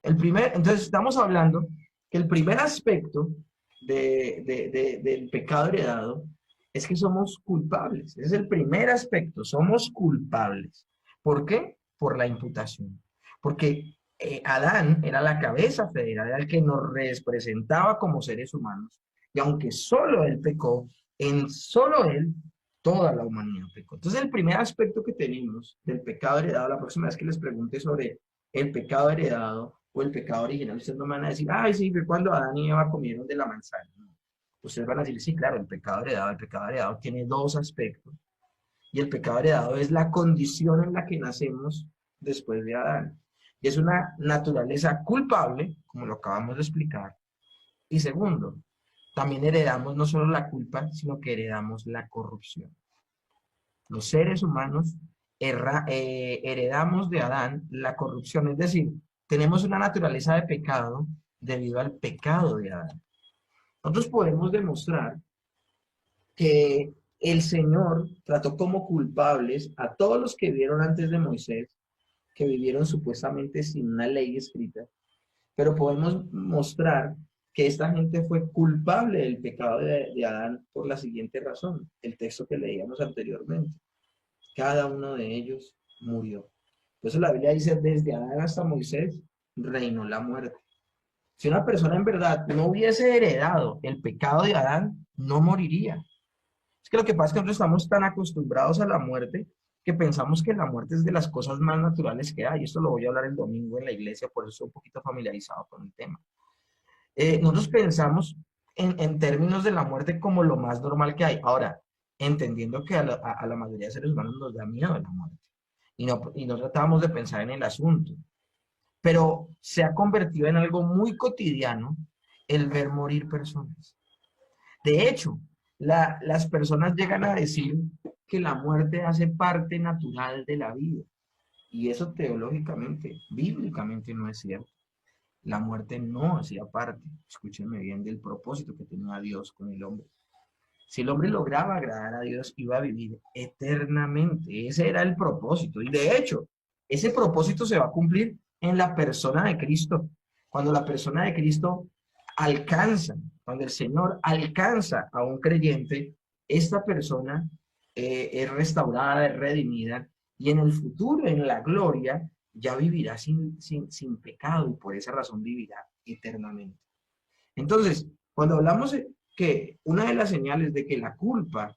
Entonces estamos hablando que el primer aspecto del pecado heredado es que somos culpables. Ese es el primer aspecto, somos culpables. ¿Por qué? Por la imputación. Porque Adán era la cabeza federal, era el que nos representaba como seres humanos. Y aunque solo él pecó, en solo él toda la humanidad pecó. Entonces el primer aspecto que tenemos del pecado heredado, la próxima vez que les pregunte sobre el pecado heredado o el pecado original, ustedes no me van a decir, ay, sí, fue cuando Adán y Eva comieron de la manzana. No. Ustedes van a decir, sí, claro, el pecado heredado tiene dos aspectos. Y el pecado heredado es la condición en la que nacemos después de Adán. Y es una naturaleza culpable, como lo acabamos de explicar. Y segundo, también heredamos no solo la culpa, sino que heredamos la corrupción. Los seres humanos heredamos de Adán la corrupción, es decir, tenemos una naturaleza de pecado debido al pecado de Adán. Nosotros podemos demostrar que el Señor trató como culpables a todos los que vivieron antes de Moisés, que vivieron supuestamente sin una ley escrita, pero podemos mostrar que esta gente fue culpable del pecado de Adán por la siguiente razón, el texto que leíamos anteriormente. Cada uno de ellos murió. Por eso la Biblia dice, desde Adán hasta Moisés reinó la muerte. Si una persona en verdad no hubiese heredado el pecado de Adán, no moriría. Es que lo que pasa es que nosotros estamos tan acostumbrados a la muerte que pensamos que la muerte es de las cosas más naturales que hay. Esto lo voy a hablar el domingo en la iglesia, por eso estoy un poquito familiarizado con el tema. Nosotros pensamos en términos de la muerte como lo más normal que hay. Ahora, entendiendo que a la mayoría de seres humanos nos da miedo la muerte y no tratamos de pensar en el asunto. Pero se ha convertido en algo muy cotidiano el ver morir personas. De hecho, las personas llegan a decir que la muerte hace parte natural de la vida. Y eso teológicamente, bíblicamente no es cierto. La muerte no hacía parte, escúchenme bien, del propósito que tenía Dios con el hombre. Si el hombre lograba agradar a Dios, iba a vivir eternamente. Ese era el propósito. Y de hecho, ese propósito se va a cumplir en la persona de Cristo. Cuando la persona de Cristo alcanza, cuando el Señor alcanza a un creyente, esta persona es restaurada, es redimida, y en el futuro, en la gloria, ya vivirá sin pecado y por esa razón vivirá eternamente. Entonces, cuando hablamos de que una de las señales de que la culpa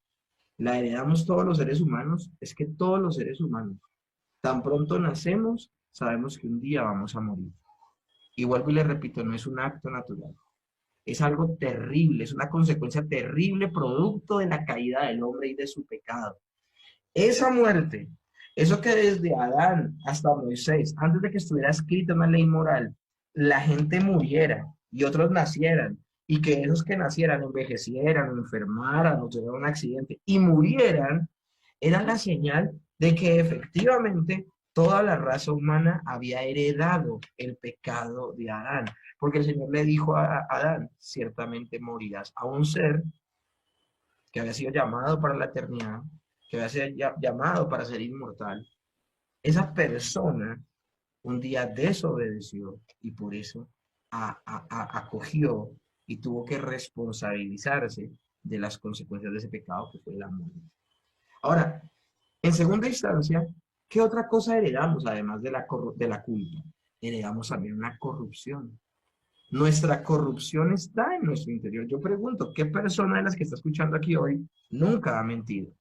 la heredamos todos los seres humanos es que todos los seres humanos, tan pronto nacemos, sabemos que un día vamos a morir. Y vuelvo y le repito, no es un acto natural. Es algo terrible, es una consecuencia terrible producto de la caída del hombre y de su pecado. Esa muerte, eso que desde Adán hasta Moisés, antes de que estuviera escrita una ley moral, la gente muriera y otros nacieran, y que esos que nacieran envejecieran, o enfermaran, o tuvieran un accidente y murieran, era la señal de que efectivamente toda la raza humana había heredado el pecado de Adán. Porque el Señor le dijo a Adán, ciertamente morirás. A un ser que había sido llamado para la eternidad, que había sido llamado para ser inmortal, esa persona un día desobedeció y por eso acogió y tuvo que responsabilizarse de las consecuencias de ese pecado que fue la muerte. Ahora, en segunda instancia, ¿qué otra cosa heredamos además de la culpa? Heredamos también una corrupción. Nuestra corrupción está en nuestro interior. Yo pregunto, ¿qué persona de las que está escuchando aquí hoy nunca ha mentido?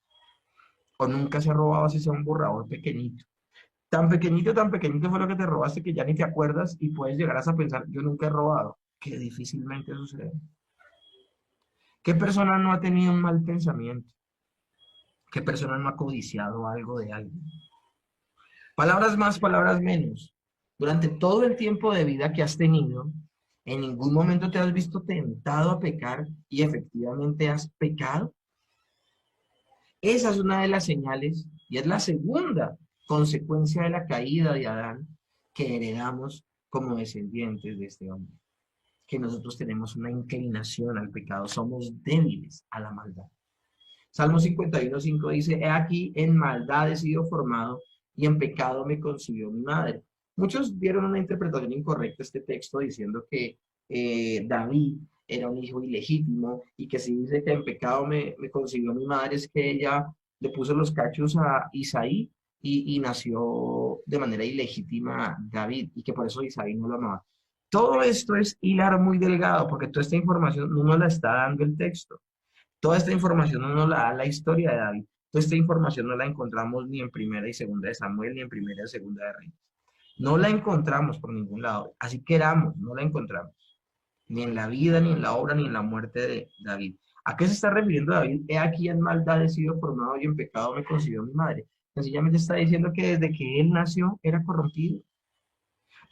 O nunca se ha robado si sea un borrador pequeñito. Tan pequeñito fue lo que te robaste que ya ni te acuerdas y puedes llegar a pensar, yo nunca he robado, que difícilmente sucede. ¿Qué persona no ha tenido un mal pensamiento? ¿Qué persona no ha codiciado algo de alguien? Palabras más, palabras menos. Durante todo el tiempo de vida que has tenido, ¿en ningún momento te has visto tentado a pecar y efectivamente has pecado? Esa es una de las señales y es la segunda consecuencia de la caída de Adán que heredamos como descendientes de este hombre. Que nosotros tenemos una inclinación al pecado, somos débiles a la maldad. Salmo 51:5 dice, he aquí en maldad he sido formado y en pecado me concibió mi madre. Muchos dieron una interpretación incorrecta a este texto diciendo que David era un hijo ilegítimo y que si dice que en pecado me concibió mi madre es que ella le puso los cachos a Isaí y nació de manera ilegítima David y que por eso Isaí no lo amaba. Todo esto es hilar muy delgado porque toda esta información no nos la está dando el texto. Toda esta información no nos la da la historia de David. Toda esta información no la encontramos ni en primera y segunda de Samuel ni en primera y segunda de Reyes. No la encontramos por ningún lado. Así queramos, no la encontramos. Ni en la vida, ni en la obra, ni en la muerte de David. ¿A qué se está refiriendo David? He aquí en maldad he sido formado y en pecado me concibió mi madre. Sencillamente está diciendo que desde que él nació era corrompido.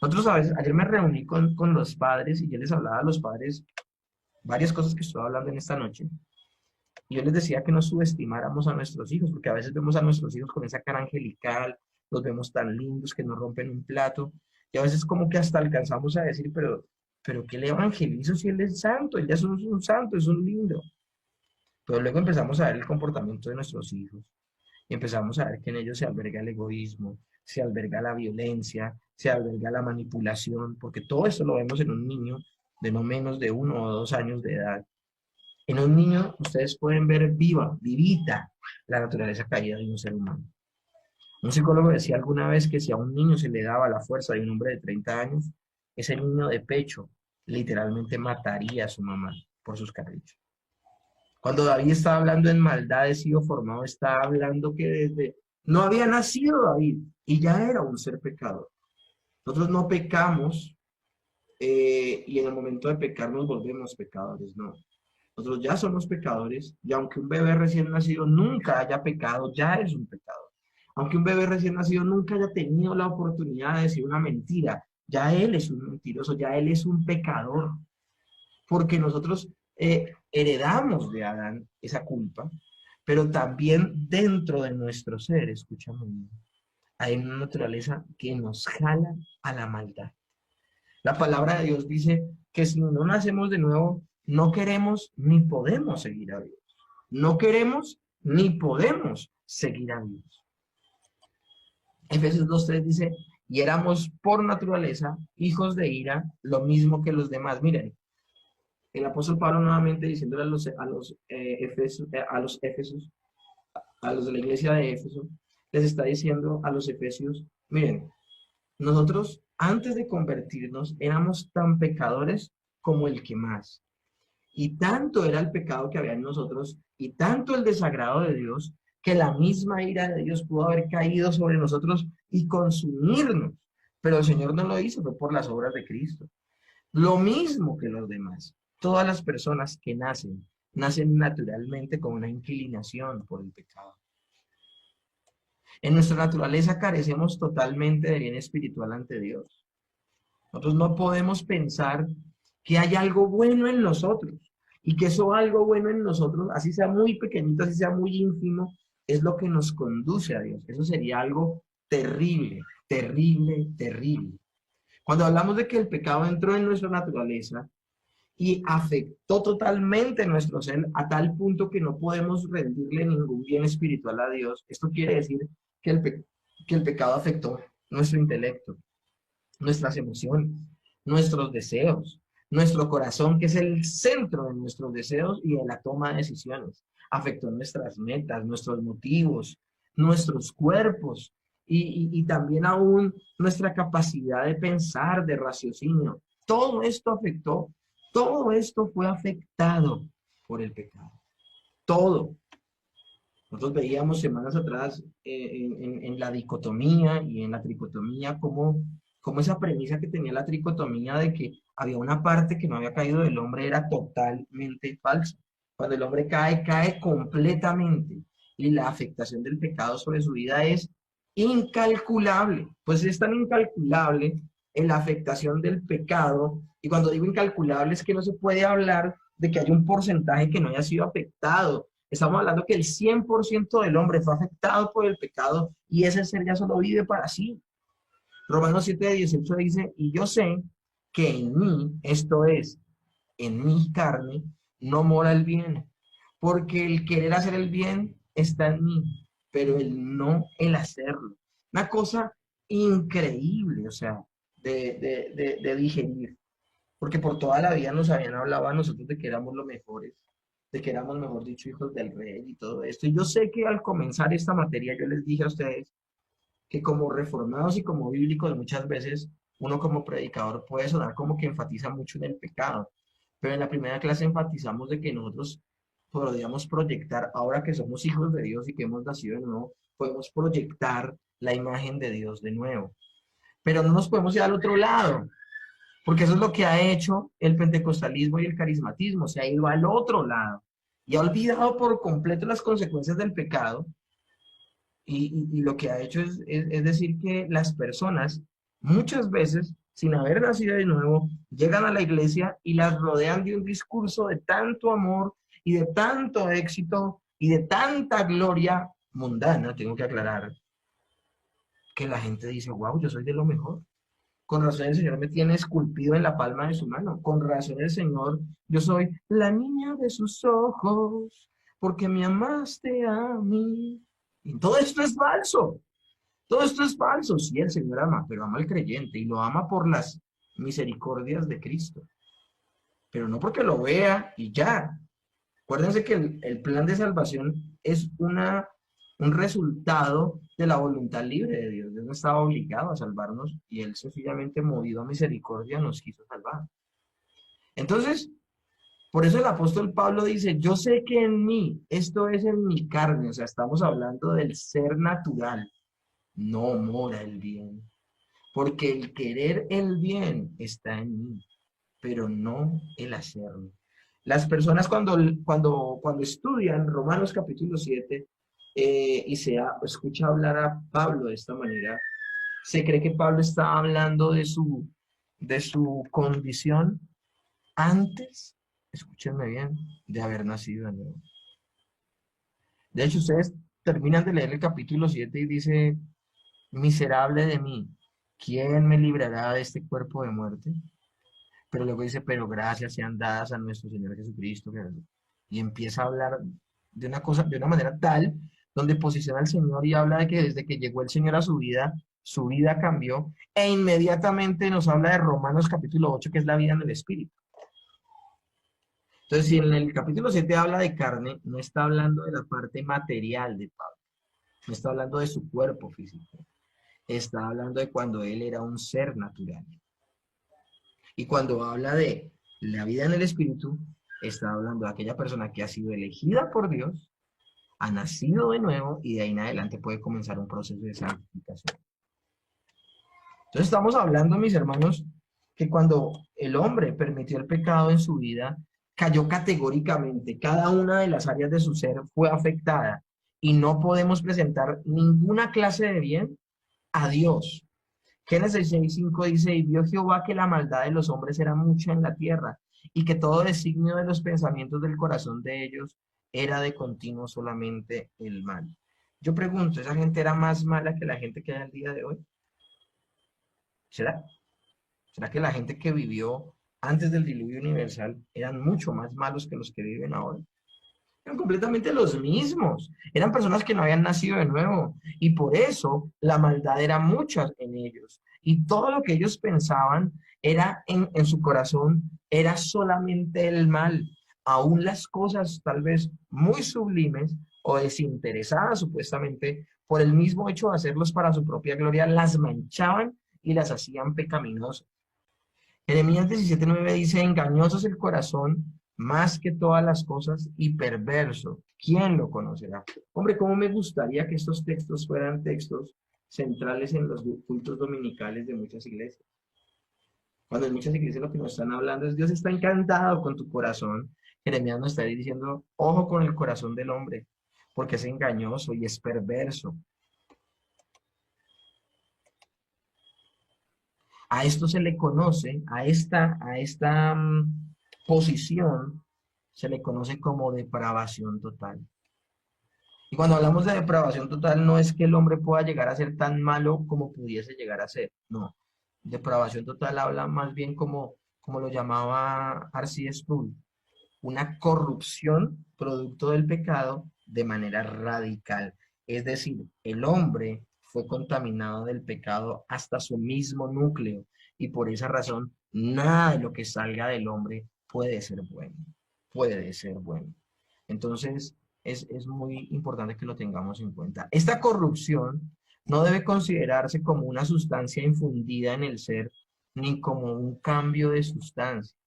Nosotros a veces, ayer me reuní con los padres y yo les hablaba a los padres varias cosas que estoy hablando en esta noche. Y yo les decía que no subestimáramos a nuestros hijos, porque a veces vemos a nuestros hijos con esa cara angelical, los vemos tan lindos que nos rompen un plato, y a veces como que hasta alcanzamos a decir, pero ¿qué le evangelizo si él es santo? Él ya es un santo, es un lindo. Pero luego empezamos a ver el comportamiento de nuestros hijos, y empezamos a ver que en ellos se alberga el egoísmo, se alberga la violencia, se alberga la manipulación, porque todo esto lo vemos en un niño de no menos de 1 o 2 años de edad. En un niño ustedes pueden ver vivita, la naturaleza caída de un ser humano. Un psicólogo decía alguna vez que si a un niño se le daba la fuerza de un hombre de 30 años, ese niño de pecho literalmente mataría a su mamá por sus caprichos. Cuando David estaba hablando en maldad de sido formado, estaba hablando que desde no había nacido David y ya era un ser pecador. Nosotros no pecamos y en el momento de pecar nos volvemos pecadores, no. Nosotros ya somos pecadores y aunque un bebé recién nacido nunca haya pecado, ya es un pecador. Aunque un bebé recién nacido nunca haya tenido la oportunidad de decir una mentira, ya él es un mentiroso, ya él es un pecador. Porque nosotros heredamos de Adán esa culpa, pero también dentro de nuestro ser, escúchame bien, hay una naturaleza que nos jala a la maldad. La palabra de Dios dice que si no nacemos de nuevo, no queremos ni podemos seguir a Dios. No queremos ni podemos seguir a Dios. Efesios 2:3 dice, y éramos por naturaleza hijos de ira, lo mismo que los demás. Miren, el apóstol Pablo nuevamente diciéndole a los Éfesos, a los de la iglesia de Éfeso, les está diciendo a los Efesios, miren, nosotros antes de convertirnos éramos tan pecadores como el que más. Y tanto era el pecado que había en nosotros y tanto el desagrado de Dios que la misma ira de Dios pudo haber caído sobre nosotros y consumirnos. Pero el Señor no lo hizo, fue por las obras de Cristo. Lo mismo que los demás. Todas las personas que nacen naturalmente con una inclinación por el pecado. En nuestra naturaleza carecemos totalmente de bien espiritual ante Dios. Nosotros no podemos pensar que hay algo bueno en nosotros y que eso algo bueno en nosotros, así sea muy pequeñito, así sea muy ínfimo, es lo que nos conduce a Dios. Eso sería algo terrible, terrible, terrible. Cuando hablamos de que el pecado entró en nuestra naturaleza y afectó totalmente nuestro ser a tal punto que no podemos rendirle ningún bien espiritual a Dios, esto quiere decir que que el pecado afectó nuestro intelecto, nuestras emociones, nuestros deseos, nuestro corazón, que es el centro de nuestros deseos y de la toma de decisiones. Afectó nuestras metas, nuestros motivos, nuestros cuerpos y también aún nuestra capacidad de pensar, de raciocinio. Todo esto afectó, todo esto fue afectado por el pecado. Todo. Nosotros veíamos semanas atrás en la dicotomía y en la tricotomía como esa premisa que tenía la tricotomía de que había una parte que no había caído del hombre era totalmente falsa. Cuando el hombre cae, cae completamente. Y la afectación del pecado sobre su vida es incalculable. Pues es tan incalculable en la afectación del pecado. Y cuando digo incalculable es que no se puede hablar de que hay un porcentaje que no haya sido afectado. Estamos hablando que el 100% del hombre fue afectado por el pecado y ese ser ya solo vive para sí. Romanos 7:18 dice, y yo sé que en mí, esto es, en mi carne, no mora el bien, porque el querer hacer el bien está en mí, pero el no el hacerlo. Una cosa increíble, o sea, de digerir, porque por toda la vida nos habían hablado a nosotros de que éramos los mejores, de que éramos, mejor dicho, hijos del rey y todo esto. Y yo sé que al comenzar esta materia yo les dije a ustedes que como reformados y como bíblicos muchas veces uno como predicador puede sonar como que enfatiza mucho en el pecado, pero en la primera clase enfatizamos de que nosotros podríamos proyectar, ahora que somos hijos de Dios y que hemos nacido de nuevo, podemos proyectar la imagen de Dios de nuevo. Pero no nos podemos ir al otro lado, porque eso es lo que ha hecho el pentecostalismo y el carismatismo, se ha ido al otro lado y ha olvidado por completo las consecuencias del pecado y lo que ha hecho es decir que las personas muchas veces, sin haber nacido de nuevo, llegan a la iglesia y las rodean de un discurso de tanto amor y de tanto éxito y de tanta gloria mundana, tengo que aclarar, que la gente dice, wow, yo soy de lo mejor. Con razón el Señor me tiene esculpido en la palma de su mano. Con razón el Señor, yo soy la niña de sus ojos, porque me amaste a mí. Y todo esto es falso. Todo esto es falso. Sí, el Señor ama, pero ama al creyente y lo ama por las misericordias de Cristo. Pero no porque lo vea y ya. Acuérdense que el plan de salvación es un resultado de la voluntad libre de Dios. Dios no estaba obligado a salvarnos y Él sencillamente, movido a misericordia, nos quiso salvar. Entonces, por eso el apóstol Pablo dice, yo sé que en mí, esto es en mi carne, o sea, estamos hablando del ser natural, no mora el bien, porque el querer el bien está en mí, pero no el hacerlo. Las personas cuando estudian Romanos capítulo 7 y escucha hablar a Pablo de esta manera, se cree que Pablo está hablando de su condición antes, escúchenme bien, de haber nacido de nuevo. De hecho, ustedes terminan de leer el capítulo 7 y dice, miserable de mí, ¿quién me librará de este cuerpo de muerte? Pero luego dice, pero gracias sean dadas a nuestro Señor Jesucristo. Y empieza a hablar de una cosa, de una manera tal, donde posiciona al Señor y habla de que desde que llegó el Señor a su vida cambió, e inmediatamente nos habla de Romanos capítulo 8, que es la vida en el Espíritu. Entonces, si en el capítulo 7 habla de carne, no está hablando de la parte material de Pablo, no está hablando de su cuerpo físico, está hablando de cuando él era un ser natural. Y cuando habla de la vida en el Espíritu, está hablando de aquella persona que ha sido elegida por Dios, ha nacido de nuevo y de ahí en adelante puede comenzar un proceso de santificación. Entonces estamos hablando, mis hermanos, que cuando el hombre permitió el pecado en su vida, cayó categóricamente. Cada una de las áreas de su ser fue afectada y no podemos presentar ninguna clase de bien a Dios. Génesis 6:5 dice, y vio Jehová que la maldad de los hombres era mucha en la tierra, y que todo designio de los pensamientos del corazón de ellos era de continuo solamente el mal. Yo pregunto, ¿esa gente era más mala que la gente que hay al día de hoy? ¿Será? ¿Será que la gente que vivió antes del diluvio universal eran mucho más malos que los que viven ahora? Eran completamente los mismos. Eran personas que no habían nacido de nuevo. Y por eso la maldad era mucha en ellos. Y todo lo que ellos pensaban era en su corazón, era solamente el mal. Aún las cosas tal vez muy sublimes o desinteresadas supuestamente, por el mismo hecho de hacerlos para su propia gloria, las manchaban y las hacían pecaminosas. Jeremías 17:9 dice, engañoso es el corazón más que todas las cosas y perverso. ¿Quién lo conocerá? Hombre, cómo me gustaría que estos textos fueran textos centrales en los cultos dominicales de muchas iglesias. Cuando en muchas iglesias lo que nos están hablando es Dios está encantado con tu corazón. Jeremías nos está diciendo, ojo con el corazón del hombre, porque es engañoso y es perverso. A esto se le conoce, a esta posición, se le conoce como depravación total. Y cuando hablamos de depravación total, no es que el hombre pueda llegar a ser tan malo como pudiese llegar a ser, no. Depravación total habla más bien como lo llamaba R.C. Sproul, una corrupción producto del pecado de manera radical. Es decir, el hombre fue contaminado del pecado hasta su mismo núcleo, y por esa razón nada de lo que salga del hombre puede ser bueno, puede ser bueno. Entonces, es muy importante que lo tengamos en cuenta. Esta corrupción no debe considerarse como una sustancia infundida en el ser, ni como un cambio de sustancia.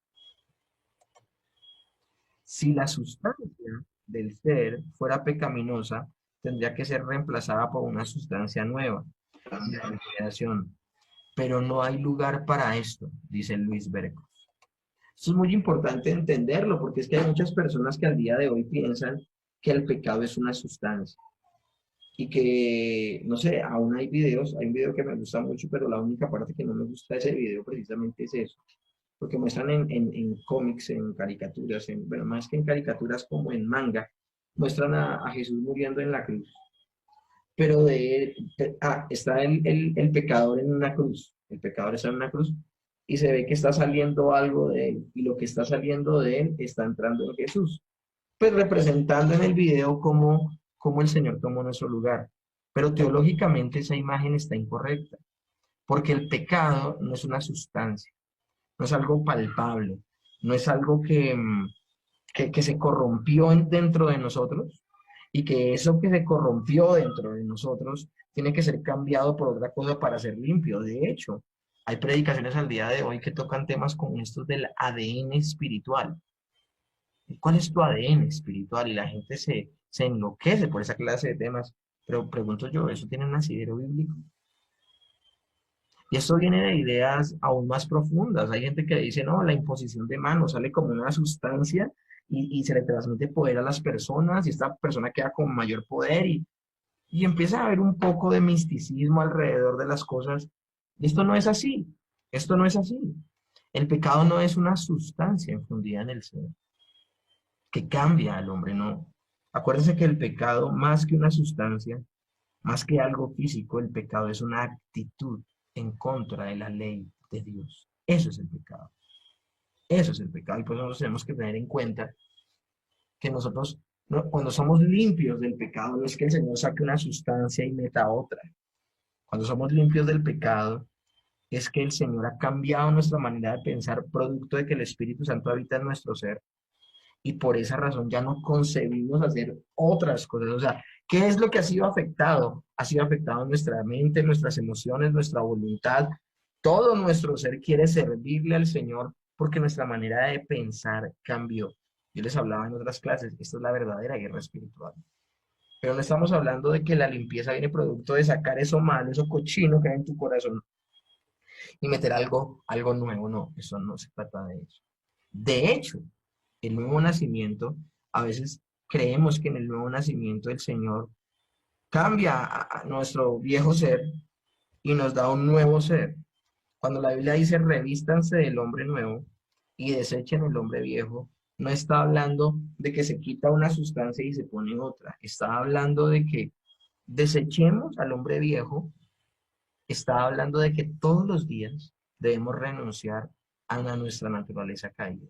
Si la sustancia del ser fuera pecaminosa, tendría que ser reemplazada por una sustancia nueva, la creación. Pero no hay lugar para esto, dice Luis Berco. Esto es muy importante entenderlo, porque es que hay muchas personas que al día de hoy piensan que el pecado es una sustancia y que, no sé, aún hay videos, hay un video que me gusta mucho, pero la única parte que no me gusta de ese video precisamente es eso, porque muestran en cómics, en caricaturas, bueno, más que en caricaturas como en manga, muestran a Jesús muriendo en la cruz, pero está el pecador en una cruz, el pecador está en una cruz y se ve que está saliendo algo de él, y lo que está saliendo de él está entrando en Jesús, pues representando en el video cómo el Señor tomó nuestro lugar. Pero teológicamente esa imagen está incorrecta, porque el pecado no es una sustancia, no es algo palpable, no es algo que se corrompió dentro de nosotros, y que eso que se corrompió dentro de nosotros tiene que ser cambiado por otra cosa para ser limpio. De hecho, hay predicaciones al día de hoy que tocan temas como estos del ADN espiritual. ¿Cuál es tu ADN espiritual? Y la gente se enloquece por esa clase de temas. Pero pregunto yo, ¿eso tiene un asidero bíblico? Y esto viene de ideas aún más profundas. Hay gente que dice, no, la imposición de manos sale como una sustancia y se le transmite poder a las personas, y esta persona queda con mayor poder, y empieza a haber un poco de misticismo alrededor de las cosas. Y esto no es así. Esto no es así. El pecado no es una sustancia infundida en el ser que cambia al hombre, no. Acuérdense que el pecado, más que una sustancia, más que algo físico, el pecado es una actitud en contra de la ley de Dios. Eso es el pecado. Eso es el pecado. Y por eso nosotros tenemos que tener en cuenta que nosotros, cuando somos limpios del pecado, no es que el Señor saque una sustancia y meta otra. Cuando somos limpios del pecado, es que el Señor ha cambiado nuestra manera de pensar, producto de que el Espíritu Santo habita en nuestro ser, y por esa razón ya no concebimos hacer otras cosas. O sea, ¿qué es lo que ha sido afectado? Ha sido afectado nuestra mente, nuestras emociones, nuestra voluntad. Todo nuestro ser quiere servirle al Señor porque nuestra manera de pensar cambió. Yo les hablaba en otras clases, esta es la verdadera guerra espiritual. Pero no estamos hablando de que la limpieza viene producto de sacar eso malo, eso cochino que hay en tu corazón y meter algo nuevo. No, eso no se trata de eso. De hecho, el nuevo nacimiento, a veces creemos que en el nuevo nacimiento el Señor cambia a nuestro viejo ser y nos da un nuevo ser. Cuando la Biblia dice revístanse del hombre nuevo y desechen el hombre viejo, no está hablando de que se quita una sustancia y se pone otra. Está hablando de que desechemos al hombre viejo. Está hablando de que todos los días debemos renunciar a nuestra naturaleza caída.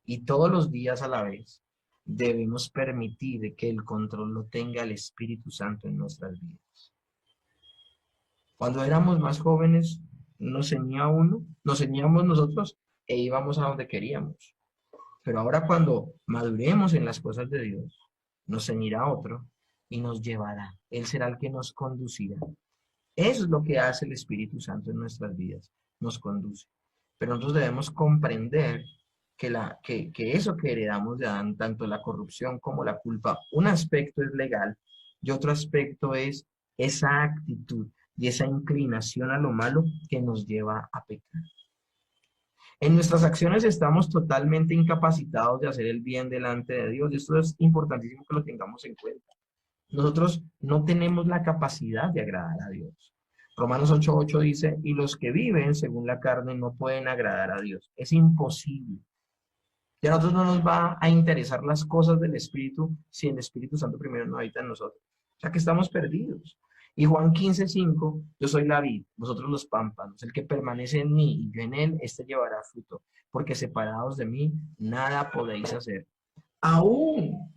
Y todos los días a la vez debemos permitir que el control lo tenga el Espíritu Santo en nuestras vidas. Cuando éramos más jóvenes, nos ceñíamos nosotros e íbamos a donde queríamos. Pero ahora, cuando maduremos en las cosas de Dios, nos ceñirá otro y nos llevará. Él será el que nos conducirá. Eso es lo que hace el Espíritu Santo en nuestras vidas, nos conduce. Pero nosotros debemos comprender que eso que heredamos de Adán, tanto la corrupción como la culpa, un aspecto es legal y otro aspecto es esa actitud y esa inclinación a lo malo que nos lleva a pecar. En nuestras acciones estamos totalmente incapacitados de hacer el bien delante de Dios, y esto es importantísimo que lo tengamos en cuenta. Nosotros no tenemos la capacidad de agradar a Dios. Romanos 8:8 dice, y los que viven según la carne no pueden agradar a Dios. Es imposible. Y a nosotros no nos va a interesar las cosas del Espíritu si el Espíritu Santo primero no habita en nosotros. O sea que estamos perdidos. Y Juan 15:5, yo soy la vid, vosotros los pámpanos, el que permanece en mí y yo en él, este llevará fruto, porque separados de mí, nada podéis hacer. Aún,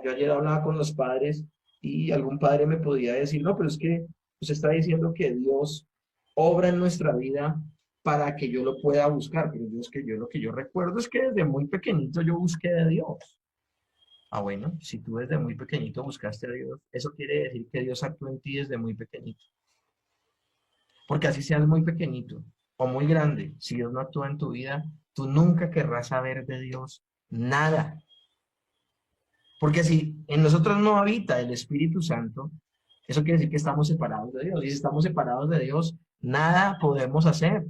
yo ayer hablaba con los padres y algún padre me podía decir, no, pero es que Usted está diciendo que Dios obra en nuestra vida para que yo lo pueda buscar, pero es que yo lo que yo recuerdo es que desde muy pequeñito yo busqué de Dios. Ah, bueno, si tú desde muy pequeñito buscaste a Dios, eso quiere decir que Dios actuó en ti desde muy pequeñito. Porque así seas muy pequeñito o muy grande, si Dios no actúa en tu vida, tú nunca querrás saber de Dios nada. Porque si en nosotros no habita el Espíritu Santo, eso quiere decir que estamos separados de Dios. Y si estamos separados de Dios, nada podemos hacer.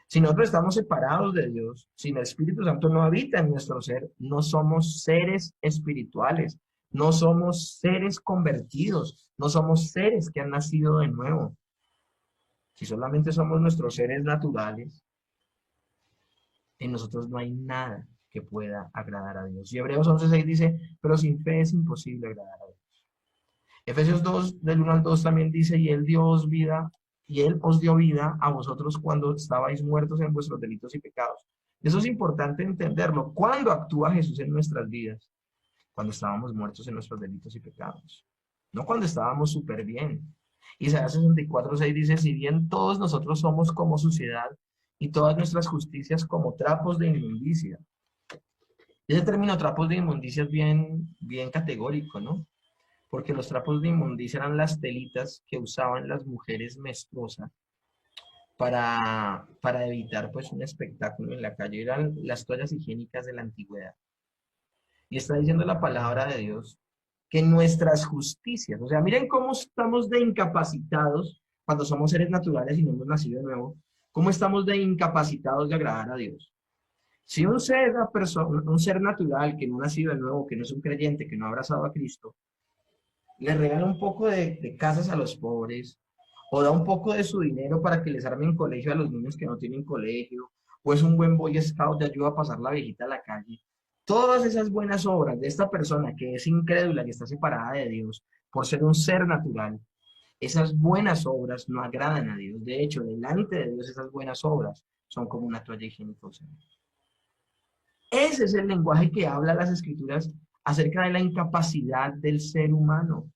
Si nosotros estamos separados de Dios, si el Espíritu Santo no habita en nuestro ser, no somos seres espirituales, no somos seres convertidos, no somos seres que han nacido de nuevo. Si solamente somos nuestros seres naturales, en nosotros no hay nada que pueda agradar a Dios. Y Hebreos 11:6 dice, pero sin fe es imposible agradar a Dios. Efesios 2, del 1 al 2 también dice, y Él dio vida, y Él os dio vida a vosotros cuando estabais muertos en vuestros delitos y pecados. Eso es importante entenderlo. ¿Cuándo actúa Jesús en nuestras vidas? Cuando estábamos muertos en nuestros delitos y pecados. No cuando estábamos súper bien. Isaías 64:6 dice, si bien todos nosotros somos como suciedad y todas nuestras justicias como trapos de inmundicia. Ese término trapos de inmundicia es bien categórico, ¿no? Porque los trapos de inmundicia eran las telitas que usaban las mujeres menstruosas para evitar pues un espectáculo en la calle. Eran las toallas higiénicas de la antigüedad. Y está diciendo la palabra de Dios que nuestras justicias, o sea, miren cómo estamos de incapacitados cuando somos seres naturales y no hemos nacido de nuevo, cómo estamos de incapacitados de agradar a Dios. Si un ser natural que no ha nacido de nuevo, que no es un creyente, que no ha abrazado a Cristo, le regala un poco de casas a los pobres, o da un poco de su dinero para que les armen colegio a los niños que no tienen colegio, o es un buen boy scout de ayuda a pasar la viejita a la calle. Todas esas buenas obras de esta persona que es incrédula, que está separada de Dios por ser un ser natural, esas buenas obras no agradan a Dios. De hecho, delante de Dios esas buenas obras son como una toalla higiénica. Ese es el lenguaje que habla las escrituras acerca de la incapacidad del ser humano.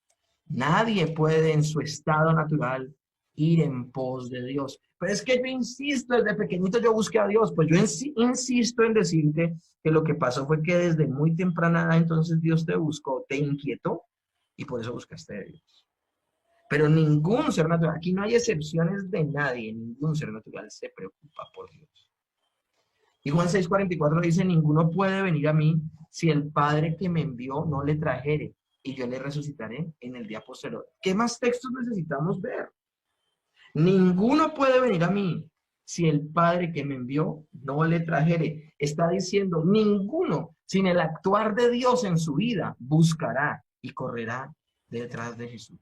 Nadie puede en su estado natural ir en pos de Dios. Pero es que yo insisto, desde pequeñito yo busqué a Dios. Pues yo insisto en decirte que lo que pasó fue que desde muy temprana edad entonces Dios te buscó, te inquietó y por eso buscaste a Dios. Pero ningún ser natural, aquí no hay excepciones de nadie, ningún ser natural se preocupa por Dios. Y Juan 6:44 dice, ninguno puede venir a mí si el Padre que me envió no le trajere, y yo le resucitaré en el día posterior. ¿Qué más textos necesitamos ver? Ninguno puede venir a mí si el Padre que me envió no le trajere. Está diciendo, ninguno, sin el actuar de Dios en su vida, buscará y correrá detrás de Jesús.